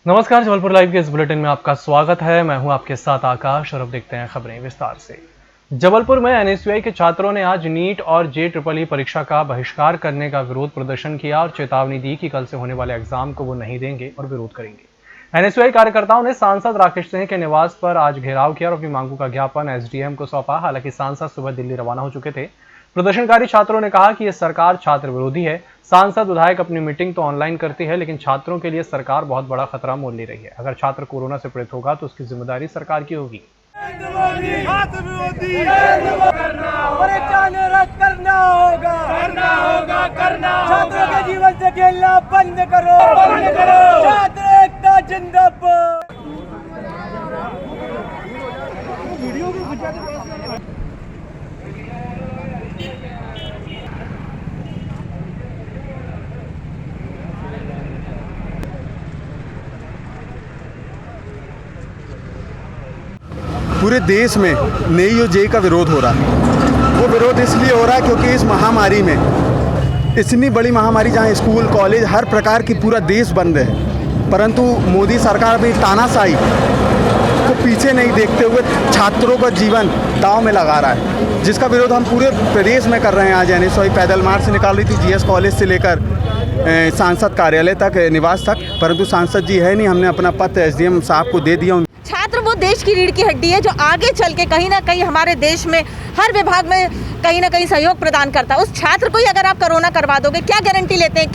नमस्कार, जबलपुर लाइव के इस बुलेटिन में आपका स्वागत है। मैं हूं आपके साथ आकाश और अब देखते हैं खबरें विस्तार से। जबलपुर में एनएसयूआई के छात्रों ने आज नीट और जेईई परीक्षा का बहिष्कार करने का विरोध प्रदर्शन किया और चेतावनी दी कि कल से होने वाले एग्जाम को वो नहीं देंगे और विरोध करेंगे। एनएसयूआई कार्यकर्ताओं ने सांसद राकेश सिंह के निवास पर आज घेराव किया और अपनी मांगों का ज्ञापन एसडीएम को सौंपा। हालांकि सांसद सुबह दिल्ली रवाना हो चुके थे। प्रदर्शनकारी छात्रों ने कहा कि यह सरकार छात्र विरोधी है। सांसद विधायक अपनी मीटिंग तो ऑनलाइन करती है, लेकिन छात्रों के लिए सरकार बहुत बड़ा खतरा मोल ले रही है। अगर छात्र कोरोना से पीड़ित होगा तो उसकी जिम्मेदारी सरकार की होगी। छात्रों के जीवन से खेलना बंद करो, छात्र एकता जिंदाबाद। पूरे देश में नई और जेई का विरोध हो रहा है। वो विरोध इसलिए हो रहा है क्योंकि इस महामारी में, इतनी बड़ी महामारी जहां स्कूल कॉलेज हर प्रकार की पूरा देश बंद है, परंतु मोदी सरकार भी तानाशाही को पीछे नहीं देखते हुए छात्रों का जीवन दांव में लगा रहा है, जिसका विरोध हम पूरे प्रदेश में कर रहे हैं। आज एनएसयूआई पैदल मार्च निकाल रही थी जीएस कॉलेज से लेकर सांसद कार्यालय तक, निवास तक, परंतु सांसद जी है नहीं। हमने अपना पत्र एसडीएम साहब को दे दिया। छात्र वो देश की रीढ़ की हड्डी है जो आगे चल के कहीं ना कहीं हमारे देश में हर विभाग में कहीं ना कहीं सहयोग प्रदान करता है। उस छात्र को ही अगर आप कोरोना करवा दोगे, क्या गारंटी लेते हैं?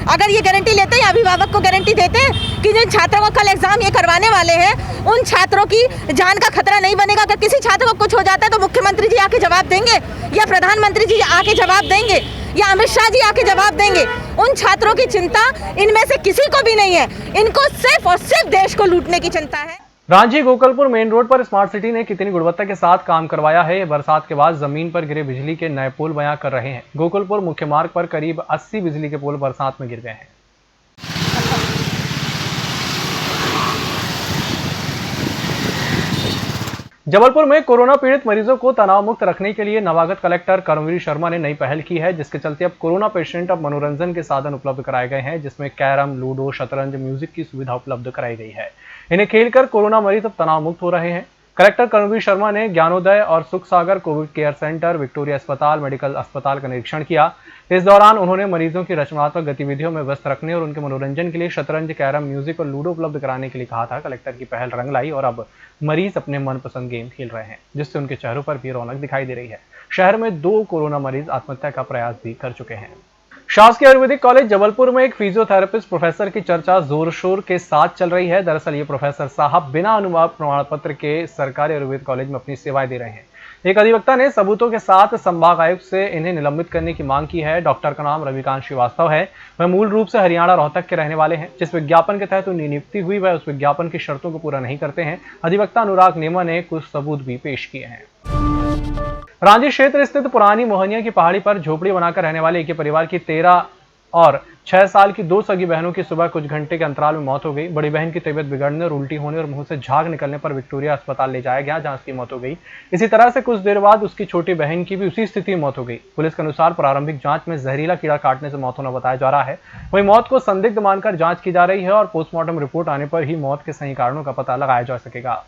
अगर ये गारंटी लेते हैं, अभिभावक को गारंटी देते हैं कि जिन छात्रों को कल एग्जाम ये करवाने वाले हैं उन छात्रों की जान का खतरा नहीं बनेगा? अगर किसी छात्र को कुछ हो जाता है तो मुख्यमंत्री जी आके जवाब देंगे, या प्रधानमंत्री जी आके जवाब देंगे, या अमित शाह जी आके जवाब देंगे? उन छात्रों की चिंता इनमें से किसी को भी नहीं है। इनको सिर्फ और सिर्फ देश को लूटने की चिंता है। रांची गोकुलपुर मेन रोड पर स्मार्ट सिटी ने कितनी गुणवत्ता के साथ काम करवाया है। बरसात के बाद जमीन पर गिरे बिजली के नए पोल बयां कर रहे हैं। गोकुलपुर मुख्य मार्ग पर करीब 80 बिजली के पोल बरसात में गिर गए हैं। जबलपुर में कोरोना पीड़ित मरीजों को तनाव मुक्त रखने के लिए नवागत कलेक्टर कर्मवीर शर्मा ने नई पहल की है, जिसके चलते अब कोरोना पेशेंट अब मनोरंजन के साधन उपलब्ध कराए गए हैं, जिसमें कैरम, लूडो, शतरंज, म्यूजिक की सुविधा उपलब्ध कराई गई है। इन्हें खेलकर कोरोना मरीज अब तनाव मुक्त हो रहे हैं। कलेक्टर कर्मवीर शर्मा ने ज्ञानोदय और सुख सागर कोविड केयर सेंटर, विक्टोरिया अस्पताल, मेडिकल अस्पताल का निरीक्षण किया। इस दौरान उन्होंने मरीजों की रचनात्मक गतिविधियों में व्यस्त रखने और उनके मनोरंजन के लिए शतरंज, कैरम, म्यूजिक और लूडो उपलब्ध कराने के लिए कहा था। कलेक्टर की पहल रंग लाई और अब मरीज अपने मनपसंद गेम खेल रहे हैं, जिससे उनके चेहरों पर भी रौनक दिखाई दे रही है। शहर में 2 कोरोना मरीज आत्महत्या का प्रयास भी कर चुके हैं। शासकीय आयुर्वेदिक कॉलेज जबलपुर में एक फिजियोथेरेपिस्ट प्रोफेसर की चर्चा जोर शोर के साथ चल रही है। दरअसल ये प्रोफेसर साहब बिना अनुवाद प्रमाण पत्र के सरकारी आयुर्वेद कॉलेज में अपनी सेवाएं दे रहे हैं। एक अधिवक्ता ने सबूतों के साथ संभाग आयुक्त से इन्हें निलंबित करने की मांग की है। डॉक्टर का नाम रविकांत श्रीवास्तव है। वह मूल रूप से हरियाणा रोहतक के रहने वाले हैं। जिस विज्ञापन के तहत उनकी नियुक्ति हुई वह उस विज्ञापन की शर्तों को पूरा नहीं करते हैं। अधिवक्ता अनुराग नेमा ने कुछ सबूत भी पेश किए हैं। रांची क्षेत्र स्थित पुरानी मोहनिया की पहाड़ी पर झोपड़ी बनाकर रहने वाले एक ही परिवार की 13 और 6 साल की 2 सगी बहनों की सुबह कुछ घंटे के अंतराल में मौत हो गई। बड़ी बहन की तबीयत बिगड़ने और उल्टी होने और मुंह से झाग निकलने पर विक्टोरिया अस्पताल ले जाया गया, जहां उसकी मौत हो गई। इसी तरह से कुछ देर बाद उसकी छोटी बहन की भी उसी स्थिति में मौत हो गई। पुलिस के अनुसार प्रारंभिक जांच में जहरीला कीड़ा काटने से मौत होना बताया जा रहा है। वहीं मौत को संदिग्ध मानकर जांच की जा रही है और पोस्टमार्टम रिपोर्ट आने पर ही मौत के सही कारणों का पता लगाया जा सकेगा।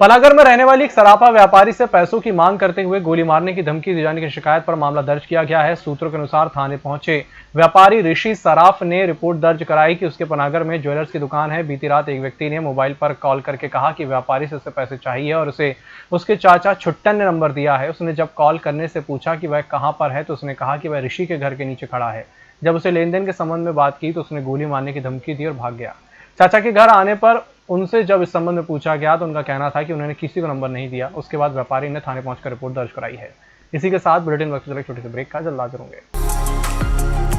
पलागर में रहने वाली एक सराफा व्यापारी से पैसों की मांग करते हुए गोली मारने की धमकी दिए जाने की शिकायत पर मामला दर्ज किया गया है। सूत्रों के अनुसार थाने पहुंचे व्यापारी ऋषि सराफ ने रिपोर्ट दर्ज कराई कि उसके पनागर में ज्वेलर्स की दुकान है। बीती रात एक व्यक्ति ने मोबाइल पर कॉल करके कहा कि व्यापारी से उसे पैसे चाहिए और उसे उसके चाचा छुट्टन ने नंबर दिया है। उसने जब कॉल करने से पूछा कि वह कहां पर है तो उसने कहा कि वह ऋषि के घर के नीचे खड़ा है। जब उसे लेन देन के संबंध में बात की तो उसने गोली मारने की धमकी दी और भाग गया। चाचा के घर आने पर उनसे जब इस संबंध में पूछा गया तो उनका कहना था कि उन्होंने किसी को नंबर नहीं दिया। उसके बाद व्यापारी ने थाने पहुंचकर रिपोर्ट दर्ज कराई है। इसी के साथ बुलेटिन वक्त चले छोटे से ब्रेक का, जल्द हाजिर होंगे।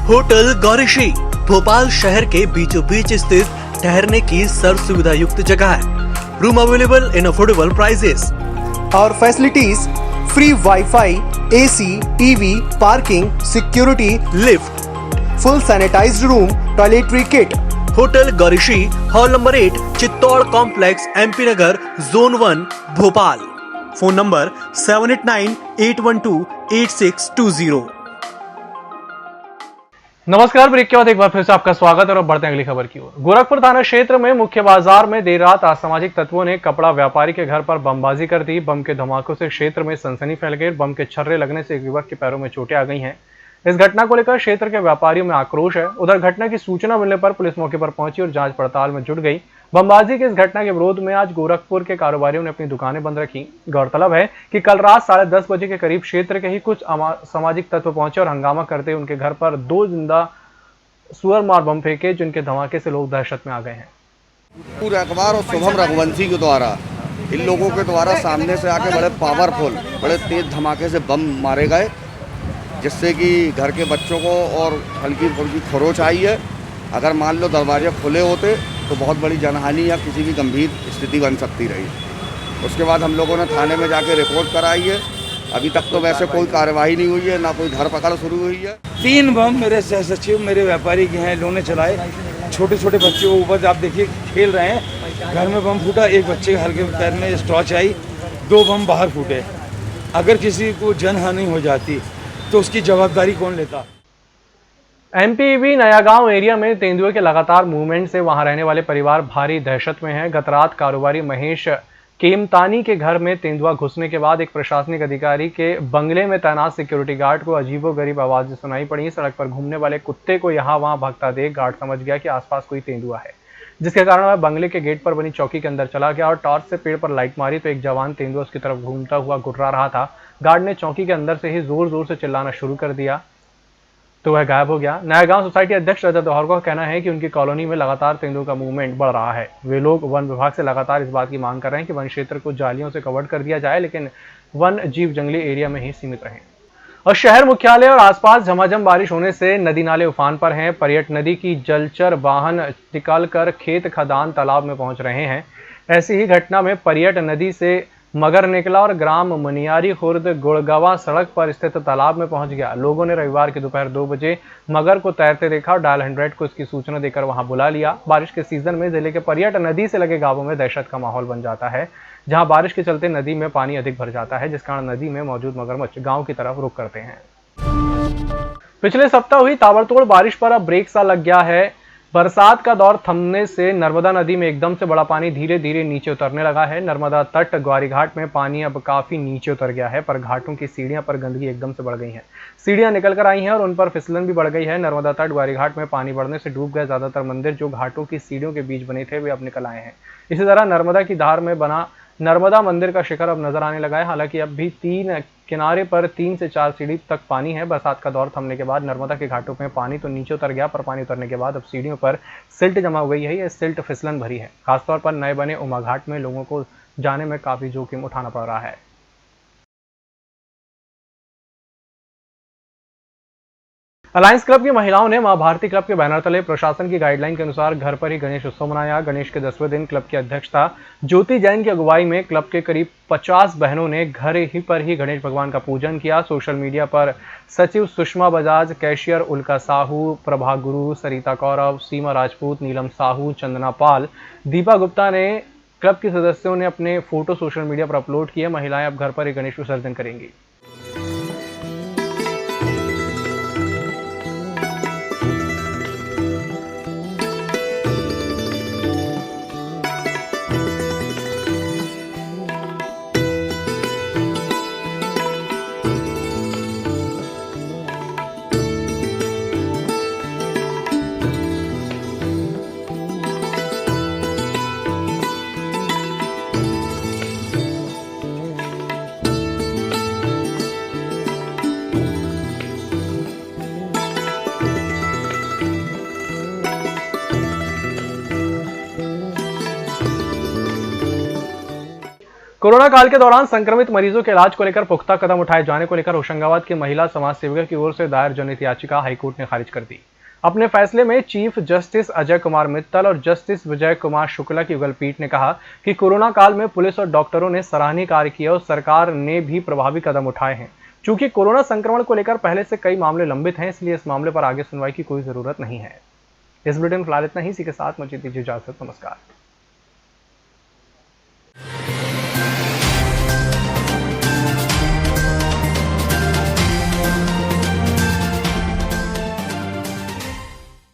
होटल गौरीश्री भोपाल शहर के बीचों बीच स्थित ठहरने की सर्व सुविधा युक्त जगह है। Room available in affordable prices और facilities free wifi, AC, TV, parking, security, lift, full sanitised room, toiletry kit. Hotel Gaurishri, hall number 8, Chittor complex, MP Nagar, zone 1, Bhopal. Phone number 7898128620। नमस्कार, ब्रेक के बाद एक बार फिर से आपका स्वागत है और बढ़ते हैं अगली खबर की ओर। गोरखपुर थाना क्षेत्र में मुख्य बाजार में देर रात असामाजिक तत्वों ने कपड़ा व्यापारी के घर पर बमबाजी कर दी। बम के धमाकों से क्षेत्र में सनसनी फैल गई। बम के छर्रे लगने से एक युवक के पैरों में चोटें आ गई हैं। इस घटना को लेकर क्षेत्र के व्यापारियों में आक्रोश है। उधर घटना की सूचना मिलने पर पुलिस मौके पर पहुंची और जांच पड़ताल में जुट गई। बमबाजी की इस घटना के विरोध में आज गोरखपुर के कारोबारियों ने अपनी दुकानें बंद रखी। गौरतलब है कि कल रात 10:30 बजे के करीब क्षेत्र के ही कुछ सामाजिक तत्व पहुंचे और हंगामा करते उनके घर पर 2 जिंदा सुअर मार बम फेंके, जिनके धमाके से लोग दहशत में आ गए हैं। पूरा अखबार और शुभम रघुवंशी के द्वारा इन लोगों के द्वारा सामने से आके बड़े पावरफुल, बड़े तेज धमाके से बम मारे गए, जिससे कि घर के बच्चों को और हल्की फुल्की खरोच आई है। अगर मान लो दरवाजे खुले होते तो बहुत बड़ी जनहानि या किसी की गंभीर स्थिति बन सकती रही। उसके बाद हम लोगों ने थाने में जाके रिपोर्ट कराई है। अभी तक तो वैसे कोई कार्रवाई नहीं हुई है, ना कोई धरपकड़ शुरू हुई है। 3 बम मेरे सह सचिव मेरे व्यापारी के हैं, इन्होंने चलाए। छोटे छोटे बच्चे को ऊपर आप देखिए खेल रहे हैं, घर में बम फूटा, एक बच्चे के हल्के पैर में स्टॉच आई, 2 बम बाहर फूटे। अगर किसी को जनहानि हो जाती तो उसकी जवाबदारी कौन लेता। एमपीवी नयागांव एरिया में तेंदुए के लगातार मूवमेंट से वहां रहने वाले परिवार भारी दहशत में हैं। गत रात कारोबारी महेश केमतानी के घर में तेंदुआ घुसने के बाद एक प्रशासनिक अधिकारी के बंगले में तैनात सिक्योरिटी गार्ड को अजीबोगरीब आवाजें सुनाई पड़ी। सड़क पर घूमने वाले कुत्ते को यहां वहां भगता देख गार्ड समझ गया कि आसपास कोई तेंदुआ है, जिसके कारण वह बंगले के गेट पर बनी चौकी के अंदर चला गया और टॉर्च से पेड़ पर लाइट मारी तो एक जवान तेंदुआ उसकी तरफ घूमता हुआ गुर्रा रहा था। गार्ड ने चौकी के अंदर से ही जोर जोर से चिल्लाना शुरू कर दिया तो वह गायब हो गया। नयागांव सोसाइटी अध्यक्ष रजत दोहर का कहना है कि उनकी कॉलोनी में लगातार तेंदुओं का मूवमेंट बढ़ रहा है। वे लोग वन विभाग से लगातार इस बात की मांग कर रहे हैं कि वन क्षेत्र को जालियों से कवर कर दिया जाए, लेकिन वन जीव जंगली एरिया में ही सीमित रहे। और शहर मुख्यालय और आसपास झमाझम बारिश होने से नदी नाले उफान पर हैं। परियट नदी की जलचर वाहन निकलकर खेत खदान तालाब में पहुंच रहे हैं। ऐसी ही घटना में परियट नदी से मगर निकला और ग्राम मनियारी खुर्द गुड़गावा सड़क पर स्थित तालाब में पहुंच गया। लोगों ने रविवार की दोपहर 2 बजे मगर को तैरते देखा और डायल 100 को इसकी सूचना देकर वहां बुला लिया। बारिश के सीजन में जिले के परियट नदी से लगे गांवों में दहशत का माहौल बन जाता है, जहां बारिश के चलते नदी में पानी अधिक भर जाता है, जिस कारण नदी में मौजूद मगरमच्छ गांव की तरफ रुख करते हैं। पिछले सप्ताह हुई ताबड़तोड़ बारिश पर अब ब्रेक सा लग गया है। बरसात का दौर थमने से नर्मदा नदी में एकदम से बड़ा पानी धीरे धीरे नीचे उतरने लगा है। नर्मदा तट ग्वारी घाट में पानी अब काफी नीचे उतर गया है, पर घाटों की सीढ़ियां पर गंदगी एकदम से बढ़ गई है। सीढ़ियां निकल कर आई हैं और उन पर फिसलन भी बढ़ गई है। नर्मदा तट ग्वारी घाट में पानी बढ़ने से डूब गए ज्यादातर मंदिर जो घाटों की सीढ़ियों के बीच बने थे, वे अब निकल आए हैं। इसी तरह नर्मदा की धार में बना नर्मदा मंदिर का शिखर अब नजर आने लगा है। हालांकि अब भी 3 किनारे पर 3 से 4 सीढ़ी तक पानी है। बरसात का दौर थमने के बाद नर्मदा के घाटों में पानी तो नीचे उतर गया, पर पानी उतरने के बाद अब सीढ़ियों पर सिल्ट जमा हो गई है। यह सिल्ट फिसलन भरी है। खासतौर पर नए बने उमा घाट में लोगों को जाने में काफी जोखिम उठाना पड़ रहा है। अलायंस क्लब की महिलाओं ने मां भारती क्लब के बैनर तले प्रशासन की गाइडलाइन के अनुसार घर पर ही गणेश उत्सव मनाया। गणेश के 10वें दिन क्लब की अध्यक्षता ज्योति जैन की अगुवाई में क्लब के करीब 50 बहनों ने घर ही पर ही गणेश भगवान का पूजन किया। सोशल मीडिया पर सचिव सुषमा बजाज, कैशियर उल्का साहू, प्रभा गुरु, सरिता कौरव, सीमा राजपूत, नीलम साहू, चंदना पाल, दीपा गुप्ता ने क्लब के सदस्यों ने अपने फोटो सोशल मीडिया पर अपलोड किए। महिलाएं अब घर पर ही गणेश विसर्जन करेंगी। कोरोना काल के दौरान संक्रमित मरीजों के इलाज को लेकर पुख्ता कदम उठाए जाने को लेकर होशंगाबाद की महिला समाज सेविका की ओर से दायर जनहित याचिका हाईकोर्ट ने खारिज कर दी। अपने फैसले में चीफ जस्टिस अजय कुमार मित्तल और जस्टिस विजय कुमार शुक्ला की युगल पीठ ने कहा कि कोरोना काल में पुलिस और डॉक्टरों ने सराहनीय कार्य किया और सरकार ने भी प्रभावी कदम उठाए हैं। चूंकि कोरोना संक्रमण को लेकर पहले से कई मामले लंबित हैं, इसलिए इस मामले पर आगे सुनवाई की कोई जरूरत नहीं है। इस बुलेटिन में फिलहाल इतना ही। इसी के साथ मुझे दीजिए इजाजत। नमस्कार।